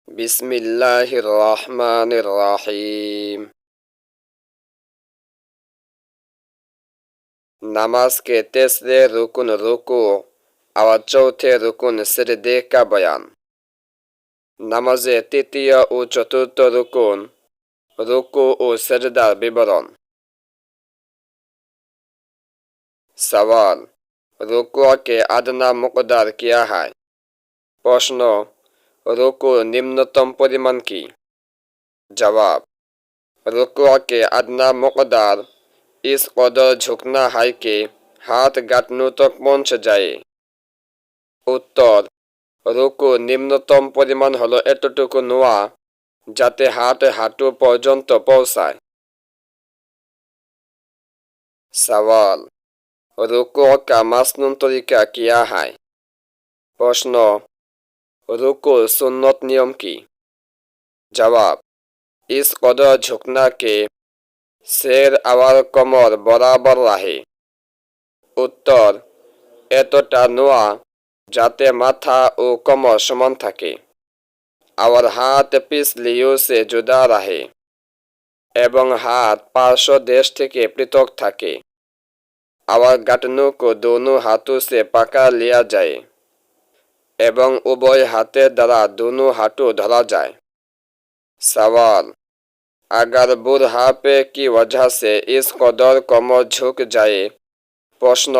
বিসমিল্লাহির রহমানির রহিম। नमाज के तीसरे रुकन रुकू और चौथे रुकन सिजदे का बयान। नामाजे तृतीय ও চতুর্থ রুকুন রুকু ও সিজদার বিবরণ। सवाल, रुकू के अदना मुकदार क्या है? प्रश्न, रुकू निम्नतम परिमाण की? जवाब, रुकू के अदना मुकदार इस कदर झुकना है कि हाथ घुटनों तक पहुंच जाए। उत्तर, रुकू निम्नतम परिमाण हलो एतटुकु নোয়া যাতে হাত হাঁটু পর্যন্ত পৌঁছায়। सवाल, रुकू का मसनून तरीका क्या है? प्रश्न, रुकू सुन्नत नियम की? जवाब, इस कदर झुकना के शेर और कमर बराबर रहे। उत्तर, এতটা নোয়া যাতে মাথা ও কোমর সমান থাকে और हाथ पिछलियों से जुदा रहे एवं हाथ पार्श्व देश থেকে पृथक থাকে और घुटनों को दोनों हाथों से पकड़ लिया जाए एवं उभय हाथों द्वारा दोनों हाथों धरा जाए। सवाल, अगर बुढ़ापे की वजह से इस कदर कमर झुक जाए? प्रश्न,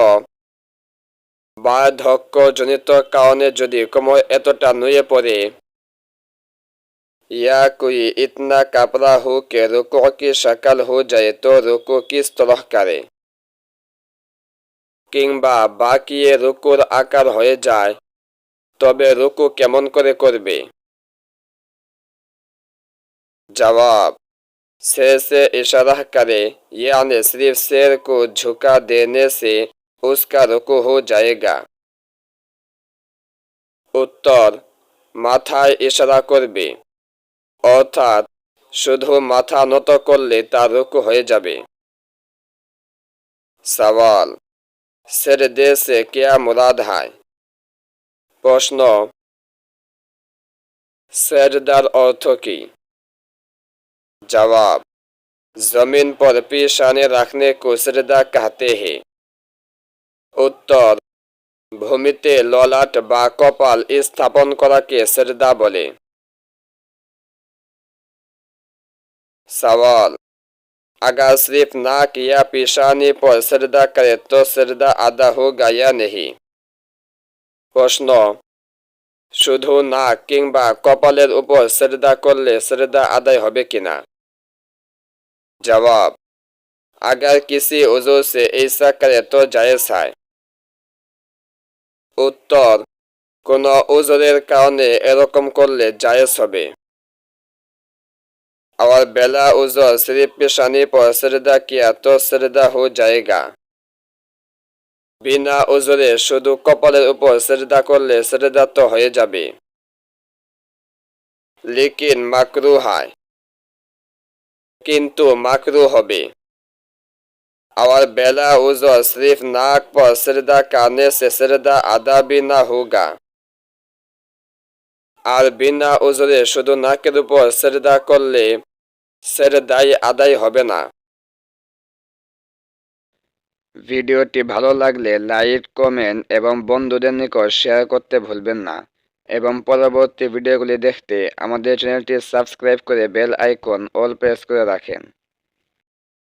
বার্ধক্য জনিত কারণে যদি কোমর এতটা নুয়ে পড়ে या कोई इतना कपड़ा हो कि रुकू की शक्ल हो जाए तो रुकू किस तरह करे? কিংবা বাকিয়ে রুকুর আকার হয়ে যায় তবে রুকু কেমন করে করবে? जवाब, सिर से इशारा करे यानी सिर्फ सिर को झुका देने से उसका रुकू हो जाएगा। उत्तर, মাথায় ইশারা করবে অর্থাৎ শুধু মাথা নত করলে তার রুকু হয়ে যাবে। सवाल, सिजदे से क्या मुराद है? प्रश्न, सिजदार अर्थ की? जवाब, जमीन पर पेशानी रखने को सिजदा कहते हैं। उत्तर, ভূমিতে ললাট বা কপাল স্থাপন করাকে সিজদা বলে। सवाल, अगर सिर्फ नाक या पेशानी पर सिजदा करे तो सिजदा अदा होगा या नहीं? प्रश्न, শুধু নাক কিংবা কপালের উপর সিজদা করলে সিজদা আদায় হবে কিনা? जवाब, अगर किसी उज़ू से ऐसा करे तो जायज़ है। उत्तर, কোনো উজরের কারণে এরকম করলে জায়েজ হবে। और बेला उजर सिर्फ पेशानी पर सिजदा किया तो सिजदा हो जाएगा। बिना उजरे शुद्ध कपालेर ऊपर सिजदा करले सिजदा तो हो जाबे लेकिन माकरू है किंतु माकरू होबे। और बेला उजर सिर्फ नाक पर सिजदा करने से सिजदा अदा भी ना होगा और बिना उजरे शुद्ध नाकेर ऊपर सिजदा करले सिजदाई आदाय होबे ना। ভিডিওটি ভালো লাগলে লাইক, কমেন্ট এবং বন্ধুদের নিকট শেয়ার করতে ভুলবেন না এবং পরবর্তী ভিডিওগুলি দেখতে আমাদের চ্যানেলটি সাবস্ক্রাইব করে বেল আইকন অল প্রেস করে রাখেন।